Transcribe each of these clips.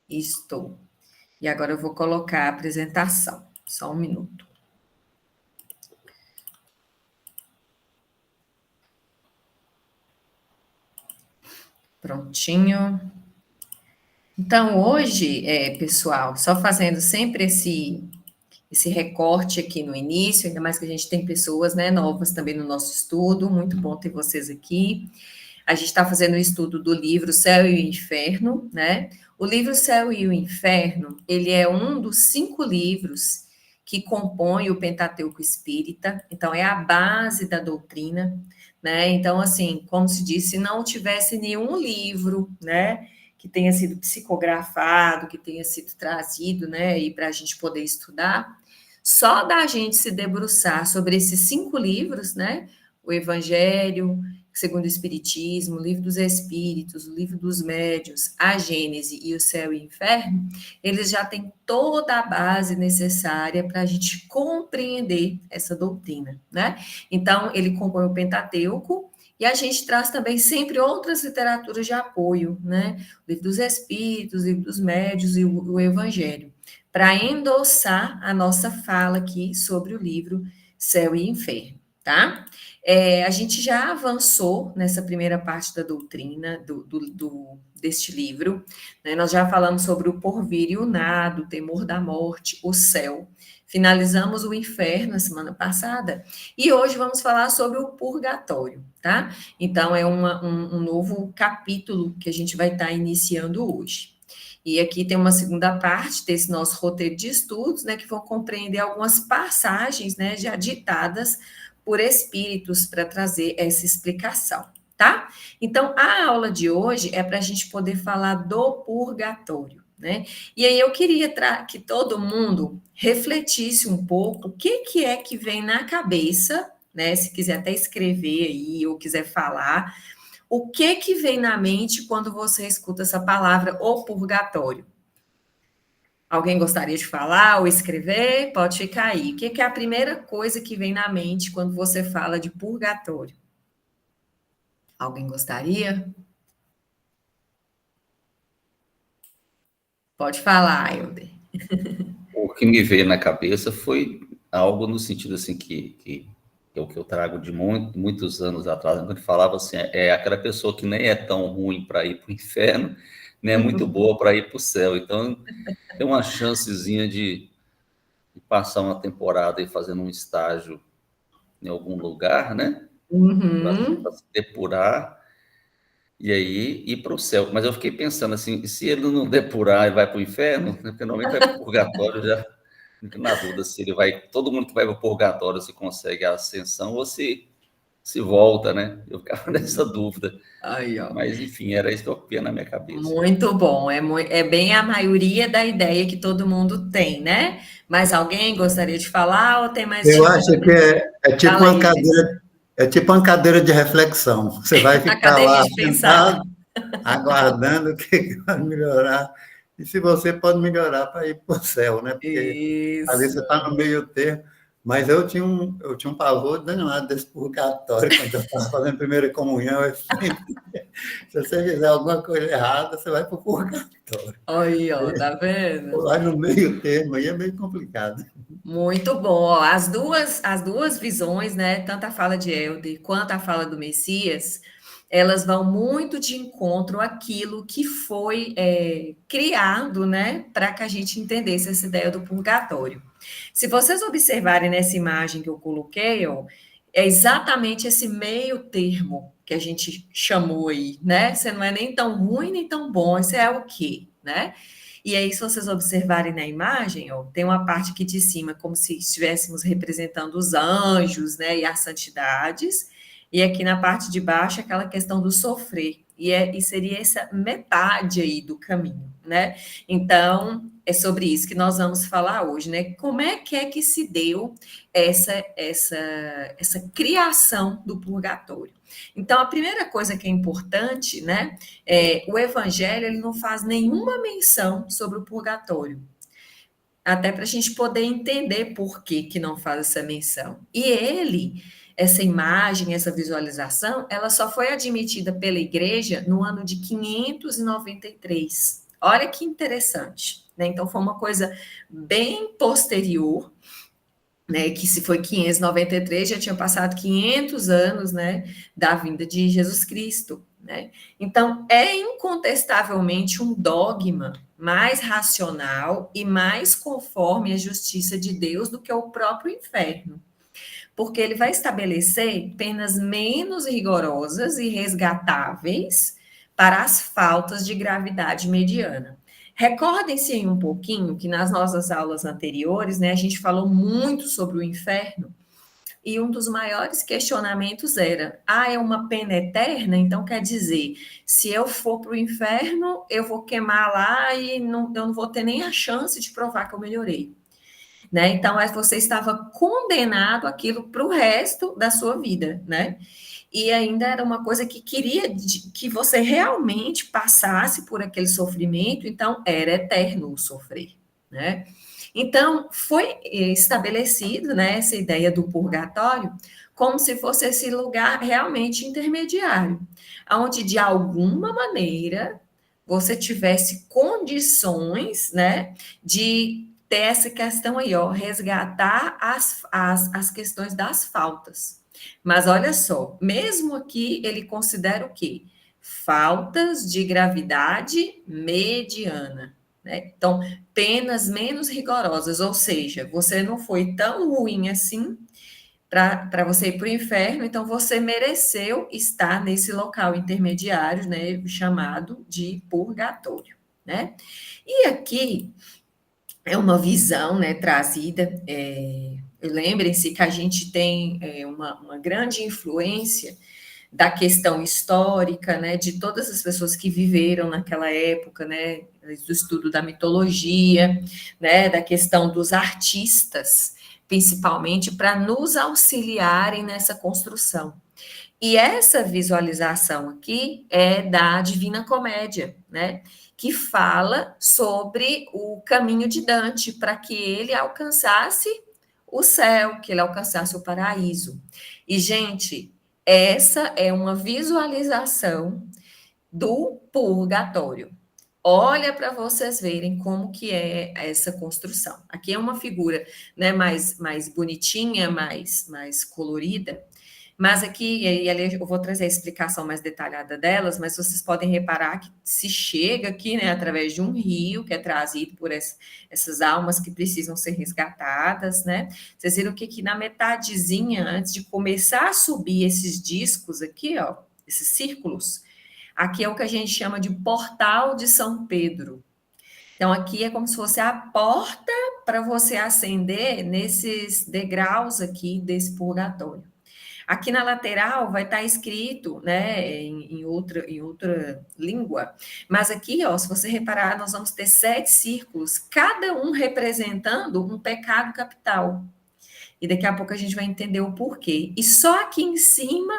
Estou. E agora eu vou colocar a apresentação. Só um minuto. Prontinho. Então, hoje, pessoal, só fazendo sempre esse recorte aqui no início, ainda mais que a gente tem pessoas, né, novas também no nosso estudo, muito bom ter vocês aqui. A gente está fazendo o estudo do livro Céu e o Inferno, né? O livro Céu e o Inferno, ele é um dos 5 livros que compõem o Pentateuco Espírita, então é a base da doutrina, né? Então, assim, como se diz, se não tivesse nenhum livro, né, que tenha sido psicografado, que tenha sido trazido, né, e para a gente poder estudar, só da gente se debruçar sobre esses 5 livros, né, o Evangelho, segundo o Espiritismo, o Livro dos Espíritos, o Livro dos Médiuns, a Gênese e o Céu e o Inferno, eles já têm toda a base necessária para a gente compreender essa doutrina, né? Então, ele compõe o Pentateuco, e a gente traz também sempre outras literaturas de apoio, né? O Livro dos Espíritos, o Livro dos Médiuns e o Evangelho, para endossar a nossa fala aqui sobre o livro Céu e Inferno, tá? A gente já avançou nessa primeira parte da doutrina deste livro, né? Nós já falamos sobre o porvir e o nada, o temor da morte, o céu. Finalizamos o inferno na semana passada, e hoje vamos falar sobre o purgatório, tá? Então, é um novo capítulo que a gente vai estar iniciando hoje. E aqui tem uma segunda parte desse nosso roteiro de estudos, né, que vão compreender algumas passagens, né, já ditadas por espíritos para trazer essa explicação, tá? Então, a aula de hoje é para a gente poder falar do purgatório, né? E aí eu queria que todo mundo refletisse um pouco o que é que vem na cabeça, né? Se quiser até escrever aí ou quiser falar, o que vem na mente quando você escuta essa palavra, o purgatório? Alguém gostaria de falar ou escrever? Pode ficar aí. O que é a primeira coisa que vem na mente quando você fala de purgatório? Alguém gostaria? Pode falar, Helder. O que me veio na cabeça foi algo no sentido assim que é o que eu trago de muitos anos atrás, quando ele falava assim, é aquela pessoa que nem é tão ruim para ir para o inferno, nem é muito boa para ir para o céu. Então, tem uma chancezinha de passar uma temporada e fazendo um estágio em algum lugar, né? Para se depurar e aí ir para o céu. Mas eu fiquei pensando assim, se ele não depurar e vai para o inferno, né, finalmente vai para o purgatório, já fico na dúvida se ele vai, todo mundo que vai para o purgatório se consegue a ascensão ou se volta, né? Eu ficava nessa dúvida. Aí, ó. Mas, enfim, era isso que eu via na minha cabeça. Muito bom. É bem a maioria da ideia que todo mundo tem, né? Mas alguém gostaria de falar ou tem mais Eu gente? acho que é tipo Fala uma aí, cadeira, é tipo uma cadeira de reflexão. Você vai a ficar cadeirinha lá de pensar. sentado, aguardando o que vai melhorar. E se você pode melhorar para ir para o céu, né? Porque ali Isso. você está no meio termo. Mas eu tinha um pavor danado desse purgatório quando eu estava fazendo primeira comunhão. Se você fizer alguma coisa errada, você vai para o purgatório. Aí, ó, tá vendo? Lá no meio termo aí é meio complicado. Muito bom. Ó, as duas visões, né? Tanto a fala de Helder quanto a fala do Messias, elas vão muito de encontro àquilo que foi criado, né? Para que a gente entendesse essa ideia do purgatório. Se vocês observarem nessa imagem que eu coloquei, ó, é exatamente esse meio termo que a gente chamou aí, né? Você não é nem tão ruim nem tão bom, isso é o quê, né? E aí, se vocês observarem na imagem, ó, tem uma parte aqui de cima, como se estivéssemos representando os anjos, né, e as santidades, e aqui na parte de baixo, aquela questão do sofrer, e seria essa metade aí do caminho, né? Então, é sobre isso que nós vamos falar hoje, né? Como é que se deu essa criação do purgatório? Então, a primeira coisa que é importante, né, o Evangelho ele não faz nenhuma menção sobre o purgatório, até para a gente poder entender por que não faz essa menção. E essa imagem, essa visualização, ela só foi admitida pela igreja no ano de 593. Olha que interessante, né? Então, foi uma coisa bem posterior, né, que se foi 593, já tinha passado 500 anos, né, da vinda de Jesus Cristo, né? Então, é incontestavelmente um dogma mais racional e mais conforme a justiça de Deus do que o próprio inferno, porque ele vai estabelecer penas menos rigorosas e resgatáveis para as faltas de gravidade mediana. Recordem-se aí um pouquinho que nas nossas aulas anteriores, né, a gente falou muito sobre o inferno, e um dos maiores questionamentos era: é uma pena eterna? Então quer dizer, se eu for para o inferno, eu vou queimar lá e eu não vou ter nem a chance de provar que eu melhorei. Né? Então, você estava condenado aquilo para o resto da sua vida, né? E ainda era uma coisa que queria que você realmente passasse por aquele sofrimento, então era eterno o sofrer, né? Então, foi estabelecido, né, essa ideia do purgatório como se fosse esse lugar realmente intermediário, onde de alguma maneira você tivesse condições, né, de ter essa questão aí, ó, resgatar as questões das faltas. Mas olha só, mesmo aqui ele considera o quê? Faltas de gravidade mediana, né? Então, penas menos rigorosas, ou seja, você não foi tão ruim assim para você ir para o inferno, então você mereceu estar nesse local intermediário, né, chamado de purgatório, né? E aqui é uma visão, né, trazida. Lembrem-se que a gente tem uma grande influência da questão histórica, né, de todas as pessoas que viveram naquela época, né, do estudo da mitologia, né, da questão dos artistas, principalmente para nos auxiliarem nessa construção. E essa visualização aqui é da Divina Comédia, né? Que fala sobre o caminho de Dante para que ele alcançasse o céu, que ele alcançasse o paraíso. E, gente, essa é uma visualização do purgatório. Olha para vocês verem como que é essa construção. Aqui é uma figura, né, mais bonitinha, mais colorida, mas aqui, e ali eu vou trazer a explicação mais detalhada delas, mas vocês podem reparar que se chega aqui, né, através de um rio que é trazido por essas almas que precisam ser resgatadas, né? Vocês viram que aqui na metadezinha, antes de começar a subir esses discos aqui, ó, esses círculos, aqui é o que a gente chama de Portal de São Pedro. Então, aqui é como se fosse a porta para você ascender nesses degraus aqui desse purgatório. Aqui na lateral vai estar escrito, né, em outra língua, mas aqui, ó, se você reparar, nós vamos ter 7 círculos, cada um representando um pecado capital. E daqui a pouco a gente vai entender o porquê. E só aqui em cima,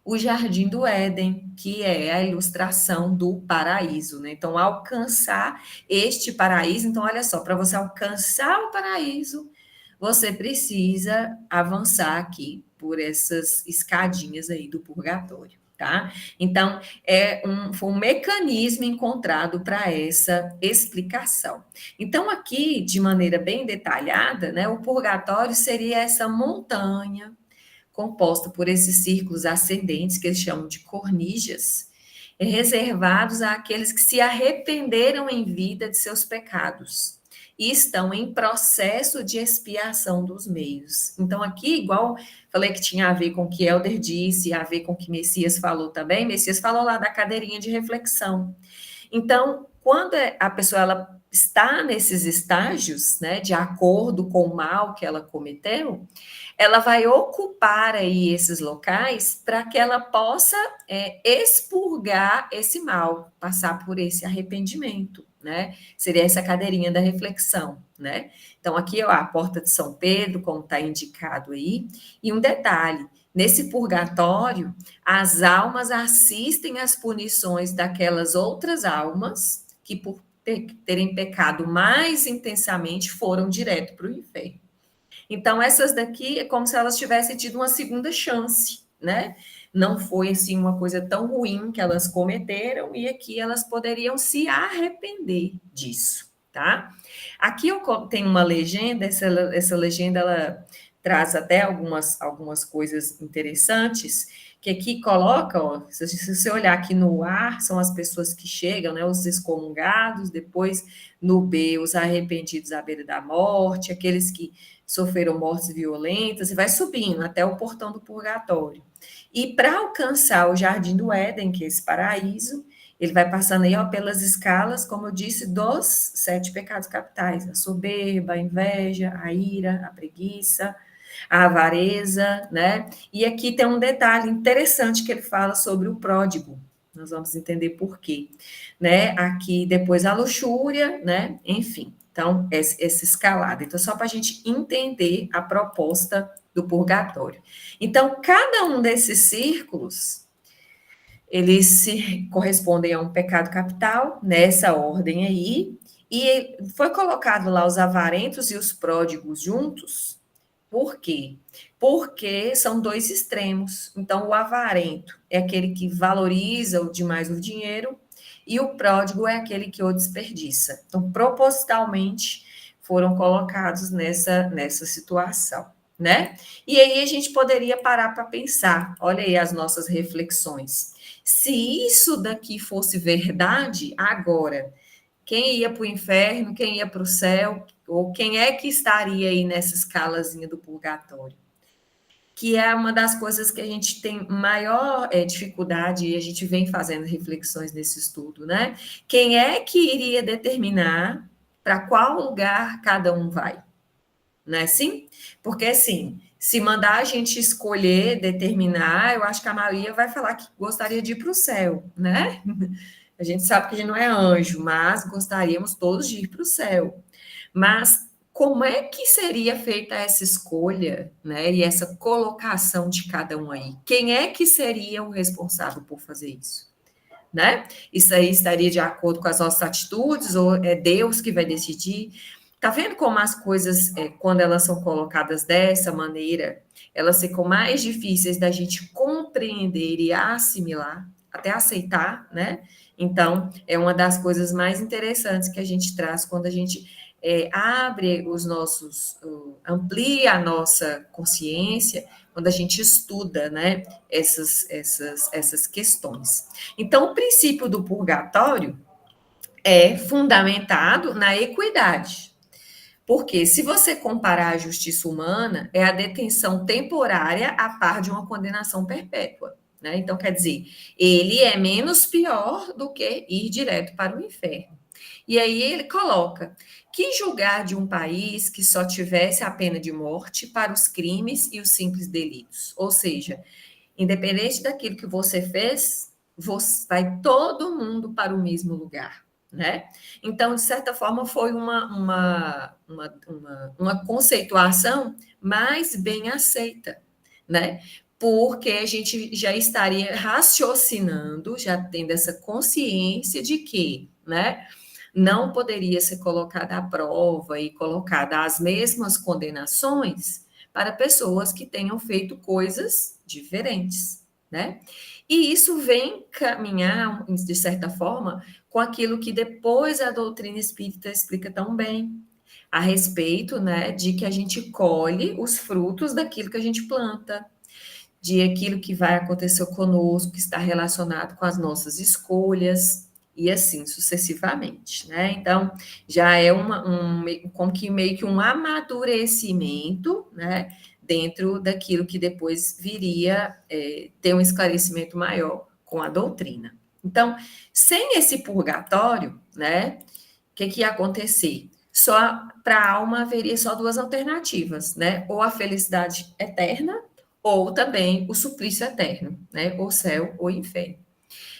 o Jardim do Éden, que é a ilustração do paraíso, né? Então, alcançar este paraíso, então, olha só, para você alcançar o paraíso, você precisa avançar aqui por essas escadinhas aí do purgatório, tá? Então, foi um mecanismo encontrado para essa explicação. Então, aqui, de maneira bem detalhada, né, o purgatório seria essa montanha composta por esses círculos ascendentes, que eles chamam de cornijas, reservados àqueles que se arrependeram em vida de seus pecados e estão em processo de expiação dos meios. Então, aqui, igual falei que tinha a ver com o que Helder disse, a ver com o que Messias falou também, Messias falou lá da cadeirinha de reflexão. Então, quando a pessoa ela está nesses estágios, né, de acordo com o mal que ela cometeu, ela vai ocupar aí esses locais para que ela possa expurgar esse mal, passar por esse arrependimento, né? Seria essa cadeirinha da reflexão, né? Então, aqui, ó, a porta de São Pedro, como está indicado aí, e um detalhe, nesse purgatório, as almas assistem às punições daquelas outras almas que, por terem pecado mais intensamente, foram direto para o inferno. Então, essas daqui é como se elas tivessem tido uma segunda chance, né? não foi assim uma coisa tão ruim que elas cometeram e aqui elas poderiam se arrepender disso, tá? Aqui eu tenho uma legenda, essa legenda ela traz até algumas coisas interessantes, que aqui coloca, ó, se você olhar aqui no A, são as pessoas que chegam, né, os excomungados, depois no B, os arrependidos à beira da morte, aqueles que sofreram mortes violentas, e vai subindo até o portão do purgatório. E para alcançar o Jardim do Éden, que é esse paraíso, ele vai passando aí, ó, pelas escalas, como eu disse, dos 7 pecados capitais: a soberba, a inveja, a ira, a preguiça, a avareza, né? E aqui tem um detalhe interessante que ele fala sobre o pródigo. Nós vamos entender por quê, né? Aqui depois a luxúria, né? Enfim, então essa escalada. Então, só para a gente entender a proposta do purgatório. Então, cada um desses círculos, eles se correspondem a um pecado capital, nessa ordem aí, e foi colocado lá os avarentos e os pródigos juntos. Por quê? Porque são 2 extremos. Então, o avarento é aquele que valoriza demais o dinheiro e o pródigo é aquele que o desperdiça. Então, propositalmente, foram colocados nessa situação, né? E aí a gente poderia parar para pensar, olha aí as nossas reflexões. Se isso daqui fosse verdade, agora, quem ia para o inferno, quem ia para o céu, ou quem é que estaria aí nessa escalazinha do purgatório? Que é uma das coisas que a gente tem maior dificuldade, e a gente vem fazendo reflexões nesse estudo, né? Quem é que iria determinar para qual lugar cada um vai? Não é assim? Porque, assim, se mandar a gente escolher, determinar, eu acho que a Maria vai falar que gostaria de ir para o céu, né? A gente sabe que a gente não é anjo, mas gostaríamos todos de ir para o céu. Mas como é que seria feita essa escolha, né? E essa colocação de cada um aí? Quem é que seria o responsável por fazer isso? Né? Isso aí estaria de acordo com as nossas atitudes, ou é Deus que vai decidir? Tá vendo como as coisas, quando elas são colocadas dessa maneira, elas ficam mais difíceis da gente compreender e assimilar, até aceitar, né? Então, é uma das coisas mais interessantes que a gente traz quando a gente abre os nossos, amplia a nossa consciência, quando a gente estuda, né, essas questões. Então, o princípio do purgatório é fundamentado na equidade. Porque se você comparar a justiça humana, é a detenção temporária a par de uma condenação perpétua, né? Então, quer dizer, ele é menos pior do que ir direto para o inferno. E aí ele coloca: que julgar de um país que só tivesse a pena de morte para os crimes e os simples delitos? Ou seja, independente daquilo que você fez, vai todo mundo para o mesmo lugar, né? Então, de certa forma, foi uma conceituação mais bem aceita, né? Porque a gente já estaria raciocinando, já tendo essa consciência de que, né, não poderia ser colocada à prova e colocada as mesmas condenações para pessoas que tenham feito coisas diferentes, né? E isso vem caminhar, de certa forma, com aquilo que depois a doutrina espírita explica tão bem, a respeito, né, de que a gente colhe os frutos daquilo que a gente planta, de aquilo que vai acontecer conosco, que está relacionado com as nossas escolhas, e assim sucessivamente, né? Então, já é como que meio que um amadurecimento, né, dentro daquilo que depois viria ter um esclarecimento maior com a doutrina. Então, sem esse purgatório, né, o que ia acontecer? Só para a alma haveria só 2 alternativas, né? Ou a felicidade eterna, ou também o suplício eterno, né? Ou céu ou inferno.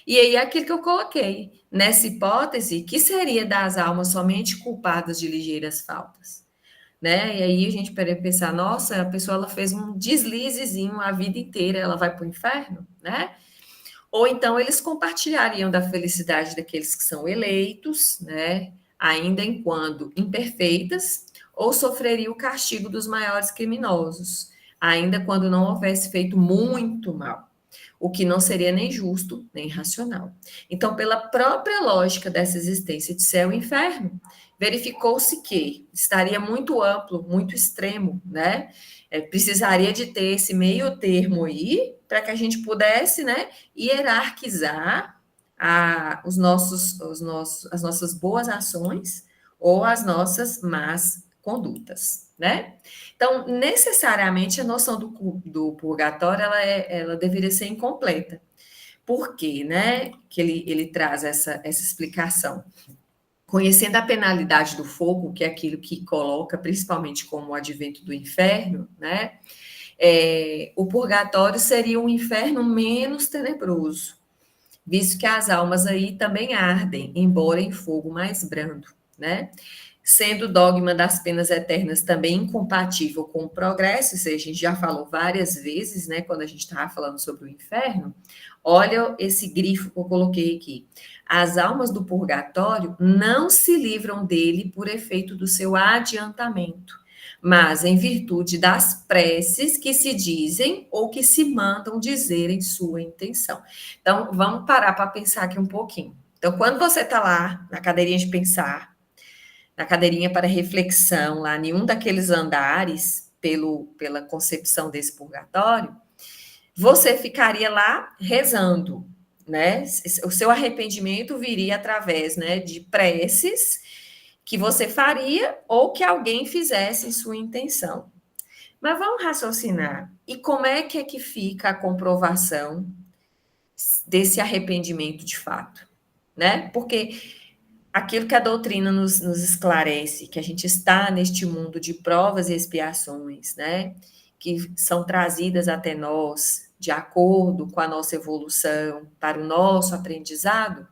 E aí, aquilo que eu coloquei, nessa hipótese, que seria das almas somente culpadas de ligeiras faltas, né? E aí a gente pode pensar, nossa, a pessoa ela fez um deslizezinho a vida inteira, ela vai para o inferno, né? Ou então eles compartilhariam da felicidade daqueles que são eleitos, né? Ainda enquanto imperfeitas, ou sofreria o castigo dos maiores criminosos, ainda quando não houvesse feito muito mal. o que não seria nem justo, nem racional. Então, pela própria lógica dessa existência de céu e inferno, verificou-se que estaria muito amplo, muito extremo, né? Precisaria de ter esse meio termo aí, para que a gente pudesse, né, hierarquizar as nossas boas ações ou as nossas más condutas, né? Então, necessariamente, a noção do purgatório, ela deveria ser incompleta. Por quê, né, que ele traz essa explicação? Conhecendo a penalidade do fogo, que é aquilo que coloca, principalmente como o advento do inferno, né, o purgatório seria um inferno menos tenebroso, visto que as almas aí também ardem, embora em fogo mais brando, né? Sendo o dogma das penas eternas também incompatível com o progresso, isso aí a gente já falou várias vezes, né, quando a gente estava falando sobre o inferno. Olha esse grifo que eu coloquei aqui. As almas do purgatório não se livram dele por efeito do seu adiantamento, mas em virtude das preces que se dizem ou que se mandam dizer em sua intenção. Então, vamos parar para pensar aqui um pouquinho. Então, quando você está lá na cadeirinha de pensar, na cadeirinha para reflexão, lá em um daqueles andares, pela concepção desse purgatório, você ficaria lá rezando, né? O seu arrependimento viria através, né, de preces que você faria ou que alguém fizesse em sua intenção. Mas vamos raciocinar. E como é que fica a comprovação desse arrependimento de fato, né? Porque aquilo que a doutrina nos esclarece, que a gente está neste mundo de provas e expiações, né? Que são trazidas até nós de acordo com a nossa evolução, para o nosso aprendizado.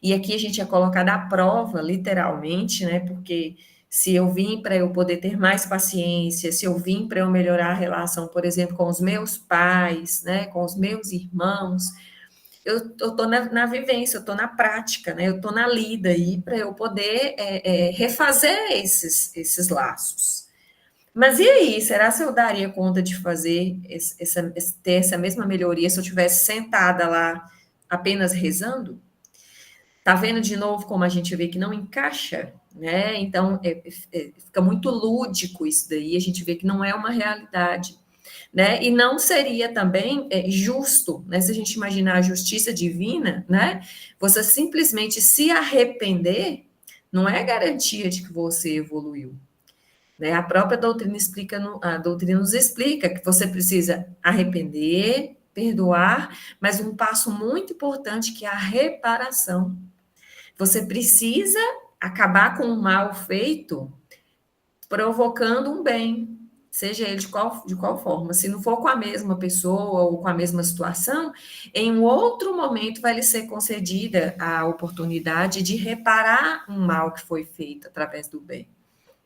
E aqui a gente é colocado à prova, literalmente, né? Porque se eu vim para eu poder ter mais paciência, se eu vim para eu melhorar a relação, por exemplo, com os meus pais, né? Com os meus irmãos, eu estou na vivência, eu estou na prática, né? Eu estou na lida aí para eu poder refazer esses laços. Mas e aí, será se eu daria conta de fazer ter essa mesma melhoria se eu tivesse sentada lá apenas rezando? Tá vendo de novo como a gente vê que não encaixa, né? Então, fica muito lúdico isso daí, a gente vê que não é uma realidade, né? E não seria também justo, né? Se a gente imaginar a justiça divina, né? Você simplesmente se arrepender não é garantia de que você evoluiu, né? A própria doutrina a doutrina nos explica que você precisa arrepender, perdoar, mas um passo muito importante que é a reparação. Você precisa acabar com o mal feito, provocando um bem, seja ele de qual forma. Se não for com a mesma pessoa ou com a mesma situação, em um outro momento vai lhe ser concedida a oportunidade de reparar um mal que foi feito através do bem,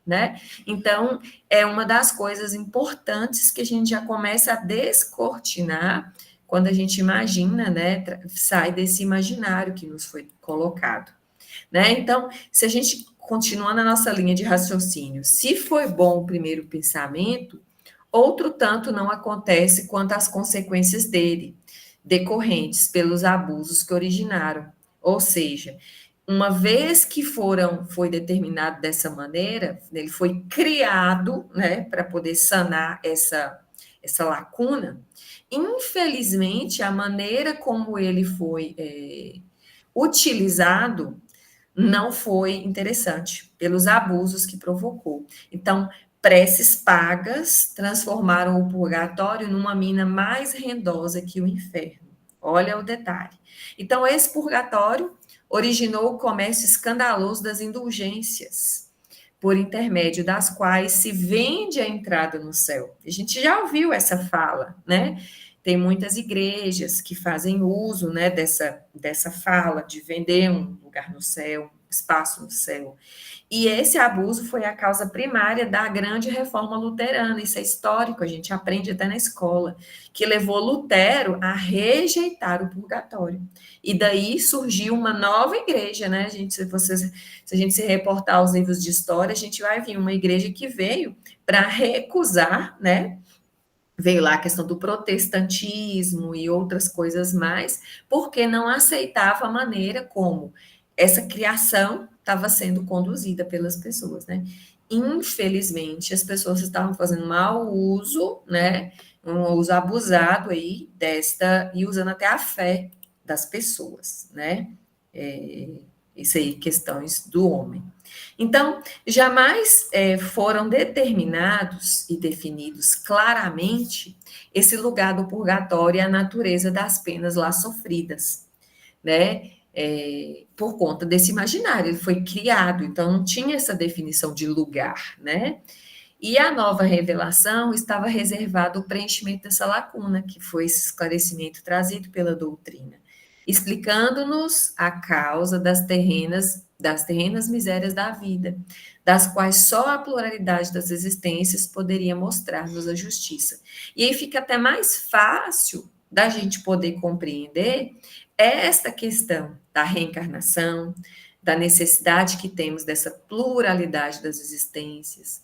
né? Então, é uma das coisas importantes que a gente já começa a descortinar quando a gente imagina, né, sai desse imaginário que nos foi colocado, né? Então, se a gente continuar na nossa linha de raciocínio, se foi bom o primeiro pensamento, outro tanto não acontece quanto às consequências dele, decorrentes pelos abusos que originaram. Ou seja, uma vez que foi determinado dessa maneira, ele foi criado, né, para poder sanar essa lacuna, infelizmente, a maneira como ele foi utilizado não foi interessante, pelos abusos que provocou. Então, preces pagas transformaram o purgatório numa mina mais rendosa que o inferno. Olha o detalhe. Então, esse purgatório originou o comércio escandaloso das indulgências, por intermédio das quais se vende a entrada no céu. A gente já ouviu essa fala, né? Tem muitas igrejas que fazem uso, né, dessa fala de vender um lugar no céu, espaço no céu. E esse abuso foi a causa primária da grande reforma luterana. Isso é histórico, a gente aprende até na escola, que levou Lutero a rejeitar o purgatório. E daí surgiu uma nova igreja, né, gente? Se a gente se reportar aos livros de história, a gente vai ver uma igreja que veio para recusar, né, veio lá a questão do protestantismo e outras coisas mais, porque não aceitava a maneira como essa criação estava sendo conduzida pelas pessoas, né? Infelizmente, as pessoas estavam fazendo mau uso, né? Um uso abusado aí desta, e usando até a fé das pessoas, né? Isso aí, questões do homem. Então, jamais foram determinados e definidos claramente esse lugar do purgatório e a natureza das penas lá sofridas, né? Por conta desse imaginário, ele foi criado, então não tinha essa definição de lugar, né? E a nova revelação estava reservada ao preenchimento dessa lacuna, que foi esse esclarecimento trazido pela doutrina, explicando-nos a causa das terrenas misérias da vida, das quais só a pluralidade das existências poderia mostrar-nos a justiça. E aí fica até mais fácil da gente poder compreender esta questão da reencarnação, da necessidade que temos dessa pluralidade das existências,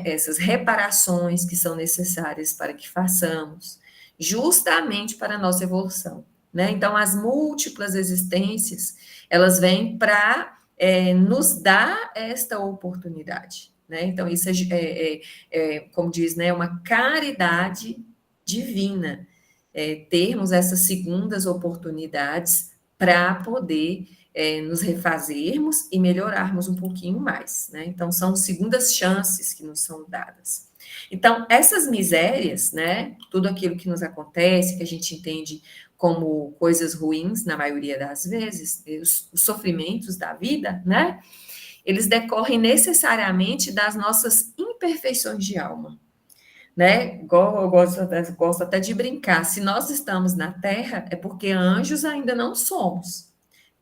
essas reparações que são necessárias para que façamos, justamente para a nossa evolução, né? Então, as múltiplas existências, elas vêm para nos dar esta oportunidade, né? Então, isso como diz, né, uma caridade divina, termos essas segundas oportunidades para poder nos refazermos e melhorarmos um pouquinho mais, né? Então, são segundas chances que nos são dadas. Então, essas misérias, né, tudo aquilo que nos acontece, que a gente entende como coisas ruins, na maioria das vezes, os sofrimentos da vida, né, eles decorrem necessariamente das nossas imperfeições de alma, né? Igual eu gosto até de brincar, se nós estamos na Terra, é porque anjos ainda não somos.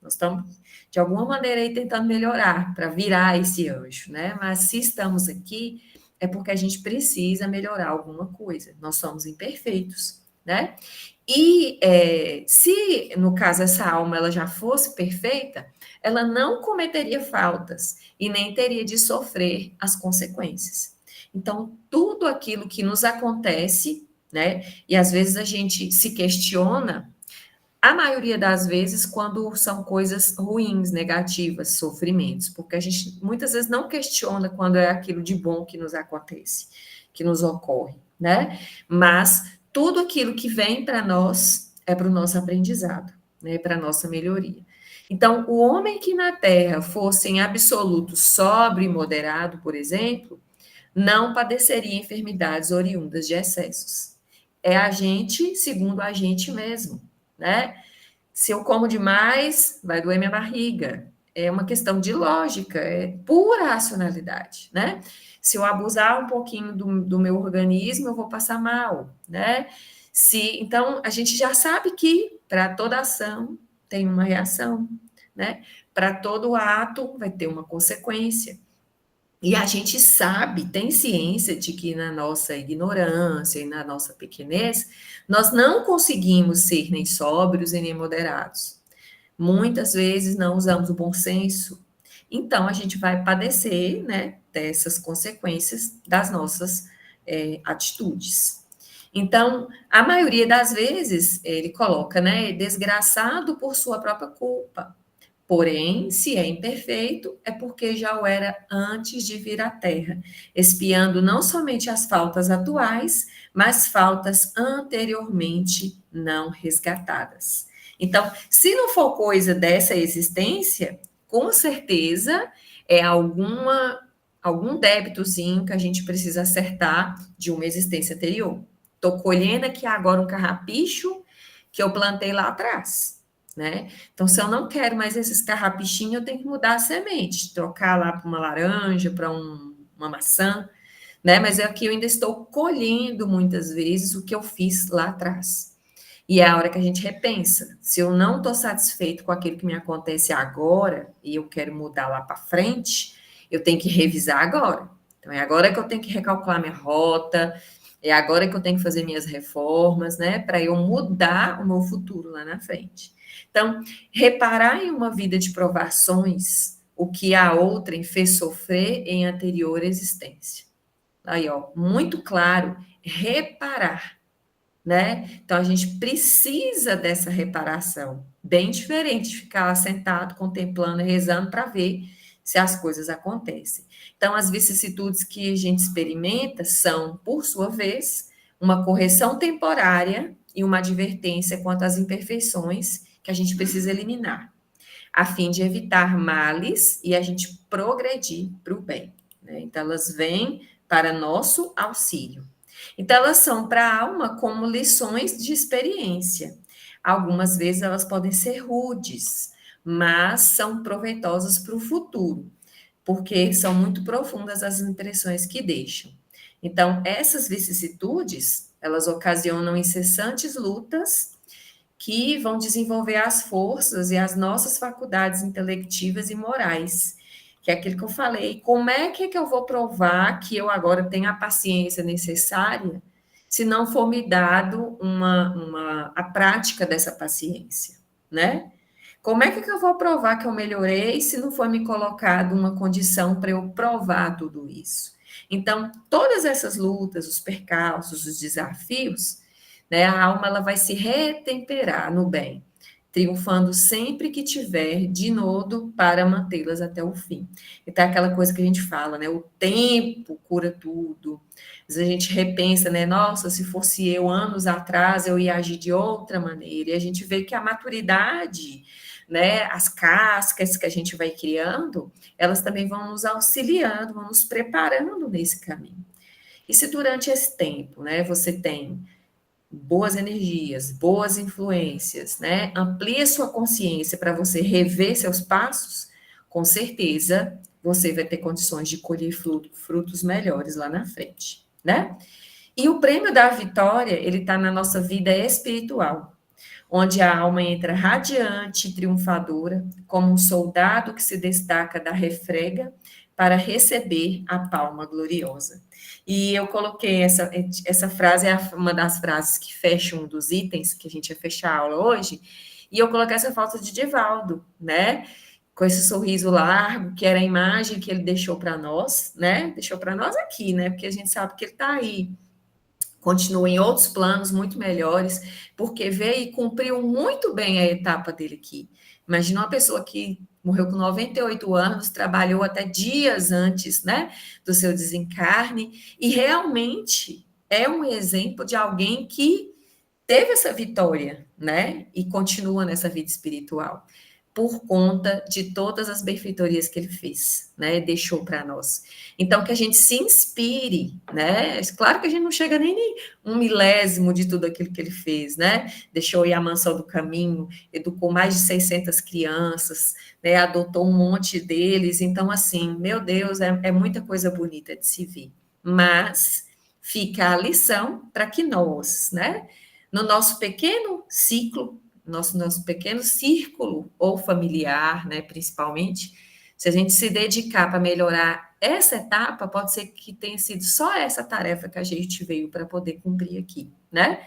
Nós estamos, de alguma maneira, aí tentando melhorar, para virar esse anjo, né? Mas se estamos aqui, é porque a gente precisa melhorar alguma coisa. Nós somos imperfeitos, né? E se, no caso, essa alma ela já fosse perfeita, ela não cometeria faltas e nem teria de sofrer as consequências. Então, tudo aquilo que nos acontece, né? E às vezes a gente se questiona, a maioria das vezes, quando são coisas ruins, negativas, sofrimentos, porque a gente muitas vezes não questiona quando é aquilo de bom que nos acontece, que nos ocorre, né? Mas tudo aquilo que vem para nós é para o nosso aprendizado, né? Para a nossa melhoria. Então, o homem que na Terra fosse em absoluto sóbrio e moderado, por exemplo, não padeceria enfermidades oriundas de excessos. É a gente, segundo a gente mesmo, né? Se eu como demais, vai doer minha barriga. É uma questão de lógica, é pura racionalidade, né? Se eu abusar um pouquinho do meu organismo, eu vou passar mal, né? Então, a gente já sabe que para toda ação tem uma reação, né? Para todo ato vai ter uma consequência. E a gente sabe, tem ciência de que na nossa ignorância e na nossa pequenez, nós não conseguimos ser nem sóbrios e nem moderados. Muitas vezes não usamos o bom senso. Então, a gente vai padecer, né, dessas consequências das nossas atitudes. Então, a maioria das vezes, ele coloca, né, desgraçado por sua própria culpa. Porém, se é imperfeito, é porque já o era antes de vir à Terra, expiando não somente as faltas atuais, mas faltas anteriormente não resgatadas. Então, se não for coisa dessa existência, com certeza é algum débitozinho que a gente precisa acertar de uma existência anterior. Estou colhendo aqui agora um carrapicho que eu plantei lá atrás. Né? Então, se eu não quero mais esses carrapichinhos, eu tenho que mudar a semente, trocar lá para uma laranja, para uma maçã, né? Mas aqui eu ainda estou colhendo muitas vezes o que eu fiz lá atrás. E é a hora que a gente repensa. Se eu não estou satisfeito com aquilo que me acontece agora e eu quero mudar lá para frente, eu tenho que revisar agora. Então, é agora que eu tenho que recalcular minha rota, é agora que eu tenho que fazer minhas reformas, né? Para eu mudar o meu futuro lá na frente. Então, reparar em uma vida de provações o que a outrem fez sofrer em anterior existência. Aí, ó, muito claro reparar, né? Então, a gente precisa dessa reparação, bem diferente de ficar lá sentado, contemplando, rezando para ver se as coisas acontecem. Então, as vicissitudes que a gente experimenta são, por sua vez, uma correção temporária e uma advertência quanto às imperfeições que a gente precisa eliminar, a fim de evitar males e a gente progredir para o bem, né? Então, elas vêm para nosso auxílio. Então, elas são para a alma como lições de experiência. Algumas vezes elas podem ser rudes, mas são proveitosas para o futuro, porque são muito profundas as impressões que deixam. Então, essas vicissitudes, elas ocasionam incessantes lutas que vão desenvolver as forças e as nossas faculdades intelectivas e morais, que é aquilo que eu falei. Como é que eu vou provar que eu agora tenho a paciência necessária se não for me dado a prática dessa paciência, né? Como é que eu vou provar que eu melhorei se não for me colocado uma condição para eu provar tudo isso? Então, todas essas lutas, os percalços, os desafios, né, a alma ela vai se retemperar no bem, triunfando sempre que tiver de nodo para mantê-las até o fim. Então, aquela coisa que a gente fala, né, o tempo cura tudo. Às vezes a gente repensa, né, nossa, se fosse eu anos atrás, eu ia agir de outra maneira. E a gente vê que a maturidade, né, as cascas que a gente vai criando, elas também vão nos auxiliando, vão nos preparando nesse caminho. E se durante esse tempo, né, você tem boas energias, boas influências, né? Amplie sua consciência para você rever seus passos, com certeza você vai ter condições de colher frutos melhores lá na frente, né? E o prêmio da vitória, ele está na nossa vida espiritual, onde a alma entra radiante e triunfadora, como um soldado que se destaca da refrega para receber a palma gloriosa. E eu coloquei essa frase, é uma das frases que fecha um dos itens que a gente ia fechar a aula hoje, e eu coloquei essa foto de Divaldo, né? Com esse sorriso largo, que era a imagem que ele deixou para nós, né? Deixou para nós aqui, né? Porque a gente sabe que ele está aí, continua em outros planos muito melhores, porque veio e cumpriu muito bem a etapa dele aqui. Imagina uma pessoa que morreu com 98 anos, trabalhou até dias antes, né, do seu desencarne, e realmente é um exemplo de alguém que teve essa vitória, né, e continua nessa vida espiritual, por conta de todas as benfeitorias que ele fez, né, deixou para nós. Então, que a gente se inspire, né, claro que a gente não chega nem um milésimo de tudo aquilo que ele fez, né, deixou ir a mansão do caminho, educou mais de 600 crianças, né, adotou um monte deles, então, assim, meu Deus, é muita coisa bonita de se ver, mas fica a lição para que nós, né, no nosso pequeno ciclo, nosso pequeno círculo, ou familiar, né, principalmente, se a gente se dedicar para melhorar essa etapa, pode ser que tenha sido só essa tarefa que a gente veio para poder cumprir aqui, né?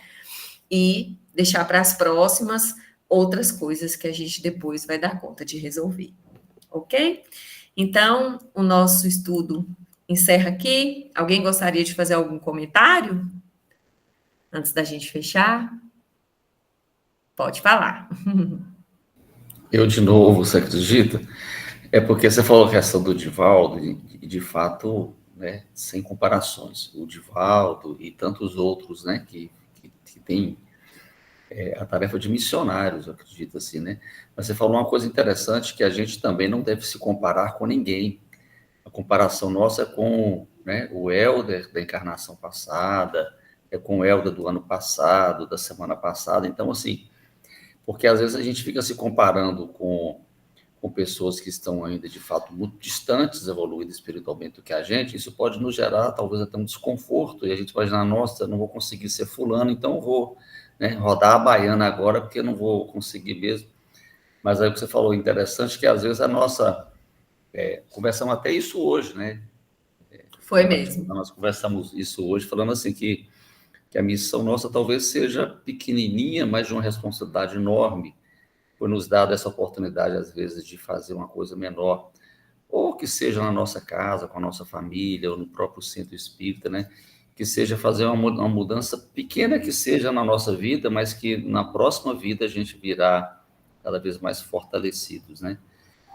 E deixar para as próximas outras coisas que a gente depois vai dar conta de resolver, ok? Então, o nosso estudo encerra aqui. Alguém gostaria de fazer algum comentário antes da gente fechar? Pode falar. Eu, de novo, você acredita? É porque você falou a questão do Divaldo, e de fato, né, sem comparações. O Divaldo e tantos outros, né, que têm a tarefa de missionários, eu acredito assim, né? Mas você falou uma coisa interessante, que a gente também não deve se comparar com ninguém. A comparação nossa é com, né, o Helder da encarnação passada, é com o Helder do ano passado, da semana passada. Então, assim, porque às vezes a gente fica se comparando com pessoas que estão ainda, de fato, muito distantes, evoluídas espiritualmente do que a gente, isso pode nos gerar, talvez, até um desconforto, e a gente vai imaginar, nossa, eu não vou conseguir ser fulano, então eu vou, né, rodar a baiana agora, porque eu não vou conseguir mesmo. Mas aí o que você falou, interessante, que às vezes a nossa... conversamos até isso hoje, né? Foi mesmo. Nós conversamos isso hoje, falando assim, que a missão nossa talvez seja pequenininha, mas de uma responsabilidade enorme, por nos dar essa oportunidade, às vezes, de fazer uma coisa menor, ou que seja na nossa casa, com a nossa família, ou no próprio centro espírita, né? que seja fazer uma mudança pequena que seja na nossa vida, mas que na próxima vida a gente virá cada vez mais fortalecidos, né?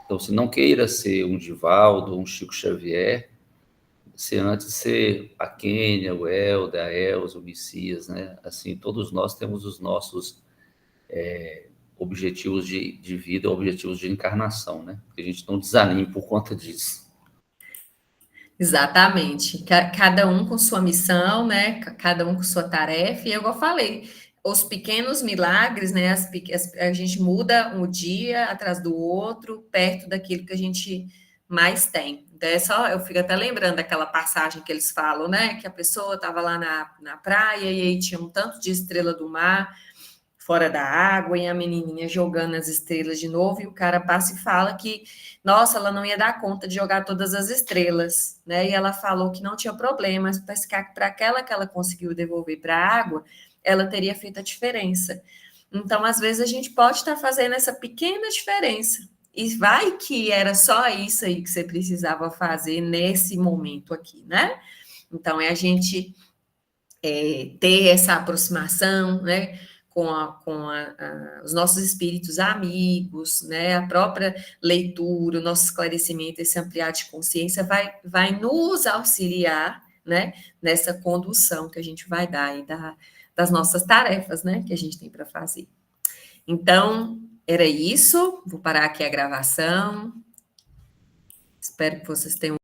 Então, se não queira ser um Divaldo, um Chico Xavier, se antes ser a Kênia, o Helder, a Elza, o Messias, né? Assim, todos nós temos os nossos objetivos de vida, objetivos de encarnação, né? Que a gente não desanime por conta disso. Exatamente. Cada um com sua missão, né? Cada um com sua tarefa. E eu falei, os pequenos milagres, né? A gente muda um dia atrás do outro, perto daquilo que a gente mais tem. Então, eu fico até lembrando daquela passagem que eles falam, né? Que a pessoa estava lá na praia e aí tinha um tanto de estrela do mar fora da água, e a menininha jogando as estrelas de novo, e o cara passa e fala que, nossa, ela não ia dar conta de jogar todas as estrelas, né? E ela falou que não tinha problema, para aquela que ela conseguiu devolver para a água, ela teria feito a diferença. Então, às vezes, a gente pode estar fazendo essa pequena diferença, e vai que era só isso aí que você precisava fazer nesse momento aqui, né? Então, é a gente ter essa aproximação, né? Com os nossos espíritos amigos, né, a própria leitura, o nosso esclarecimento, esse ampliar de consciência vai nos auxiliar, né, nessa condução que a gente vai dar aí das nossas tarefas, né, que a gente tem para fazer. Então, era isso, vou parar aqui a gravação, espero que vocês tenham